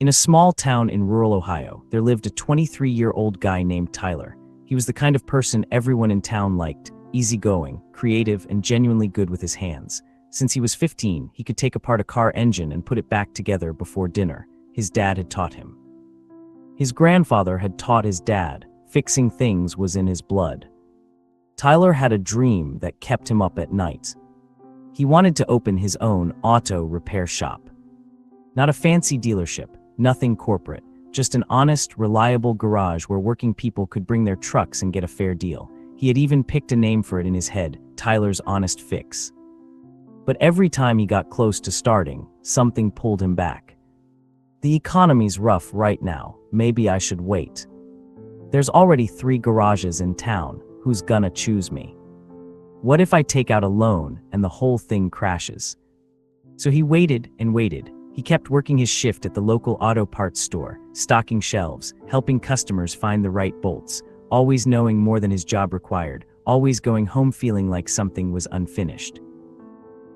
In a small town in rural Ohio, there lived a 23-year-old guy named Tyler. He was the kind of person everyone in town liked, easygoing, creative, and genuinely good with his hands. Since he was 15, he could take apart a car engine and put it back together before dinner. His dad had taught him. His grandfather had taught his dad. Fixing things was in his blood. Tyler had a dream that kept him up at night. He wanted to open his own auto repair shop. Not a fancy dealership, nothing corporate, just an honest, reliable garage where working people could bring their trucks and get a fair deal. He had even picked a name for it in his head, Tyler's Honest Fix. But every time he got close to starting, something pulled him back. The economy's rough right now, maybe I should wait. There's already 3 garages in town, who's gonna choose me? What if I take out a loan and the whole thing crashes? So he waited and waited. He kept working his shift at the local auto parts store, stocking shelves, helping customers find the right bolts, always knowing more than his job required, always going home feeling like something was unfinished.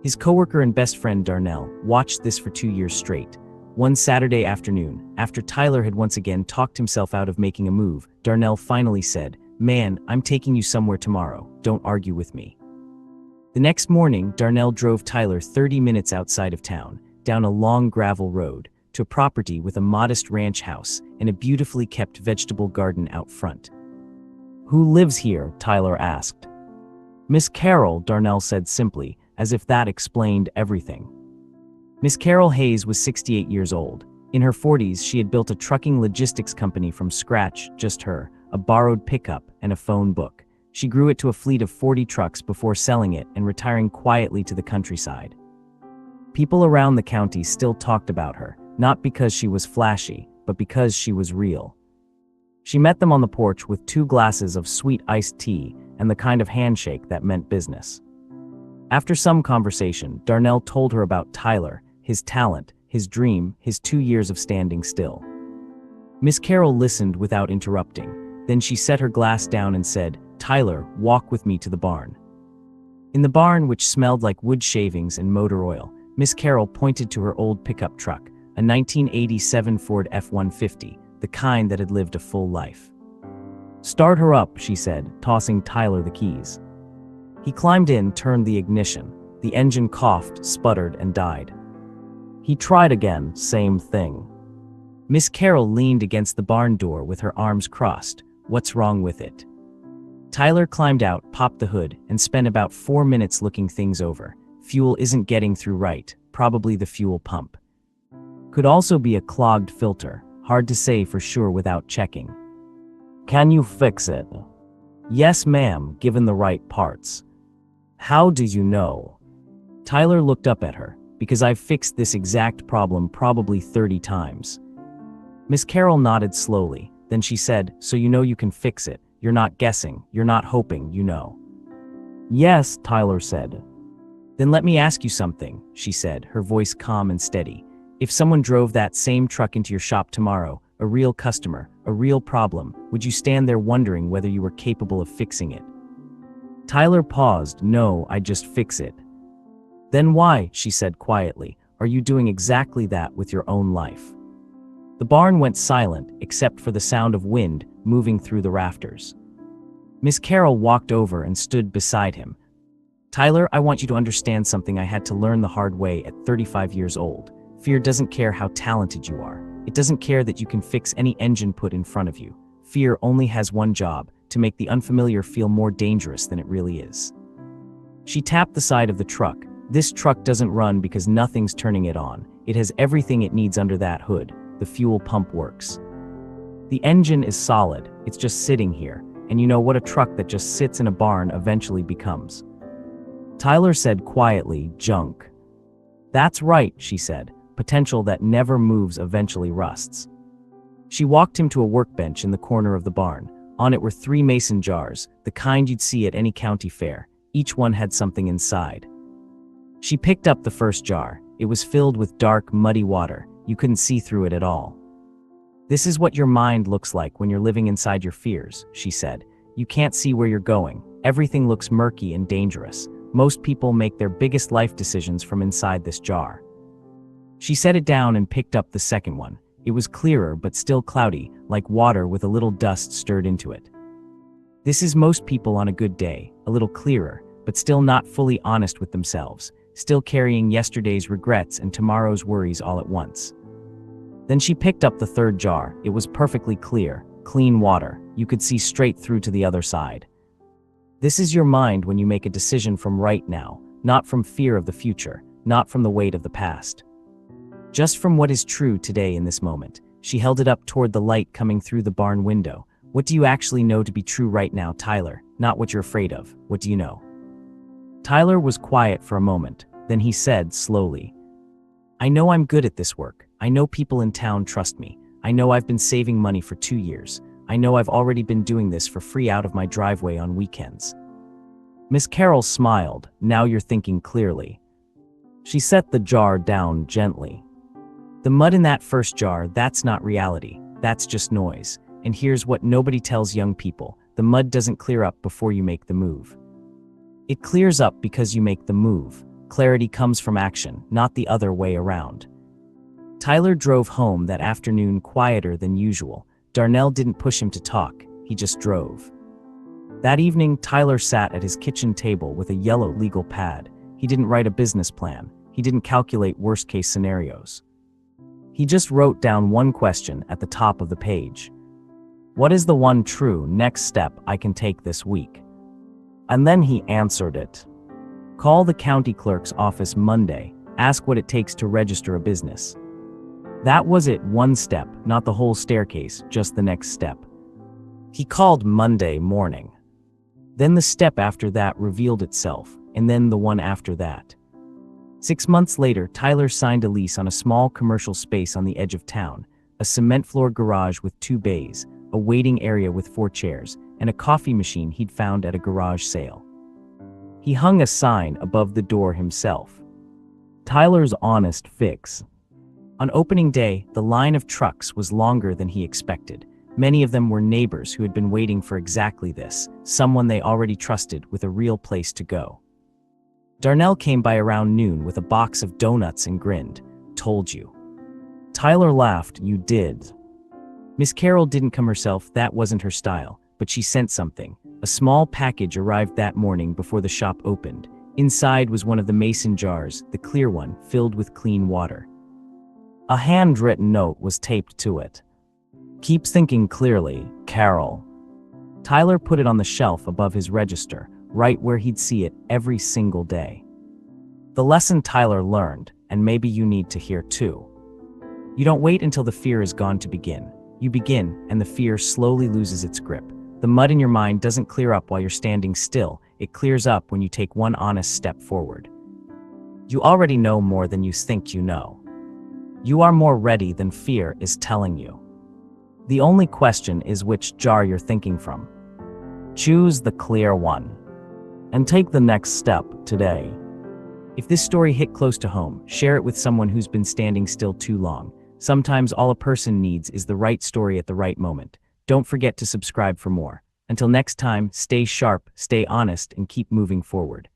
His coworker and best friend Darnell watched this for 2 years straight. One Saturday afternoon, after Tyler had once again talked himself out of making a move, Darnell finally said, "Man, I'm taking you somewhere tomorrow, don't argue with me." The next morning, Darnell drove Tyler 30 minutes outside of town, down a long gravel road, to a property with a modest ranch house and a beautifully kept vegetable garden out front. "Who lives here?" Tyler asked. "Miss Carol," Darnell said simply, as if that explained everything. Miss Carol Hayes was 68 years old. In her 40s, she had built a trucking logistics company from scratch, just her, a borrowed pickup, and a phone book. She grew it to a fleet of 40 trucks before selling it and retiring quietly to the countryside. People around the county still talked about her, not because she was flashy, but because she was real. She met them on the porch with 2 glasses of sweet iced tea and the kind of handshake that meant business. After some conversation, Darnell told her about Tyler, his talent, his dream, his 2 years of standing still. Miss Carol listened without interrupting. Then she set her glass down and said, "Tyler, walk with me to the barn." In the barn, which smelled like wood shavings and motor oil, Miss Carol pointed to her old pickup truck, a 1987 Ford F-150, the kind that had lived a full life. "Start her up," she said, tossing Tyler the keys. He climbed in, turned the ignition. The engine coughed, sputtered, and died. He tried again, same thing. Miss Carol leaned against the barn door with her arms crossed. "What's wrong with it?" Tyler climbed out, popped the hood, and spent about 4 minutes looking things over. Fuel isn't getting through right, probably the fuel pump. Could also be a clogged filter, hard to say for sure without checking. "Can you fix it?" "Yes, ma'am, given the right parts." "How do you know?" Tyler looked up at her. "Because I've fixed this exact problem probably 30 times. Miss Carol nodded slowly. Then she said, "So you know you can fix it. You're not guessing, you're not hoping, you know." "Yes," Tyler said. "Then let me ask you something," she said, her voice calm and steady. "If someone drove that same truck into your shop tomorrow, a real customer, a real problem, would you stand there wondering whether you were capable of fixing it?" Tyler paused. "No, I just fix it." "Then why," she said quietly, "are you doing exactly that with your own life?" The barn went silent, except for the sound of wind moving through the rafters. Miss Carol walked over and stood beside him. "Tyler, I want you to understand something I had to learn the hard way at 35 years old. Fear doesn't care how talented you are. It doesn't care that you can fix any engine put in front of you. Fear only has one job, to make the unfamiliar feel more dangerous than it really is." She tapped the side of the truck. "This truck doesn't run because nothing's turning it on. It has everything it needs under that hood. The fuel pump works. The engine is solid. It's just sitting here. And you know what a truck that just sits in a barn eventually becomes." Tyler said quietly, "Junk." "That's right," she said. "Potential that never moves eventually rusts." She walked him to a workbench in the corner of the barn. On it were 3 mason jars, the kind you'd see at any county fair. Each one had something inside. She picked up the first jar. It was filled with dark, muddy water. You couldn't see through it at all. "This is what your mind looks like when you're living inside your fears," she said. "You can't see where you're going. Everything looks murky and dangerous. Most people make their biggest life decisions from inside this jar." She set it down and picked up the second one. It was clearer but still cloudy, like water with a little dust stirred into it. This is most people on a good day, a little clearer, but still not fully honest with themselves, still carrying yesterday's regrets and tomorrow's worries all at once. Then she picked up the third jar. It was perfectly clear, clean water. You could see straight through to the other side. This is your mind when you make a decision from right now, not from fear of the future, not from the weight of the past. Just from what is true today in this moment. She held it up toward the light coming through the barn window. What do you actually know to be true right now, Tyler? Not what you're afraid of. What do you know? Tyler was quiet for a moment. Then he said slowly, I know I'm good at this work. I know people in town trust me. I know I've been saving money for 2 years. I know I've already been doing this for free out of my driveway on weekends. Miss Carroll smiled. Now you're thinking clearly. She set the jar down gently. The mud in that first jar, that's not reality. That's just noise. And here's what nobody tells young people. The mud doesn't clear up before you make the move. It clears up because you make the move. Clarity comes from action, not the other way around. Tyler drove home that afternoon quieter than usual. Darnell didn't push him to talk, he just drove. That evening, Tyler sat at his kitchen table with a yellow legal pad. He didn't write a business plan. He didn't calculate worst-case scenarios. He just wrote down one question at the top of the page. What is the one true next step I can take this week? And then he answered it. Call the county clerk's office Monday. Ask what it takes to register a business. That was it, one step, not the whole staircase, just the next step. He called Monday morning. Then the step after that revealed itself, and then the one after that. 6 months later, Tyler signed a lease on a small commercial space on the edge of town, a cement-floor garage with 2 bays, a waiting area with 4 chairs, and a coffee machine he'd found at a garage sale. He hung a sign above the door himself. Tyler's Honest Fix. On opening day, the line of trucks was longer than he expected. Many of them were neighbors who had been waiting for exactly this, someone they already trusted with a real place to go. Darnell came by around noon with a box of donuts and grinned. Told you. Tyler laughed. You did. Miss Carroll didn't come herself, that wasn't her style, but she sent something. A small package arrived that morning before the shop opened. Inside was one of the mason jars, the clear one, filled with clean water. A handwritten note was taped to it. Keep thinking clearly, Carol. Tyler put it on the shelf above his register, right where he'd see it every single day. The lesson Tyler learned, and maybe you need to hear too. You don't wait until the fear is gone to begin. You begin, and the fear slowly loses its grip. The mud in your mind doesn't clear up while you're standing still. It clears up when you take one honest step forward. You already know more than you think you know. You are more ready than fear is telling you. The only question is which jar you're thinking from. Choose the clear one. And take the next step today. If this story hit close to home, share it with someone who's been standing still too long. Sometimes all a person needs is the right story at the right moment. Don't forget to subscribe for more. Until next time, stay sharp, stay honest, and keep moving forward.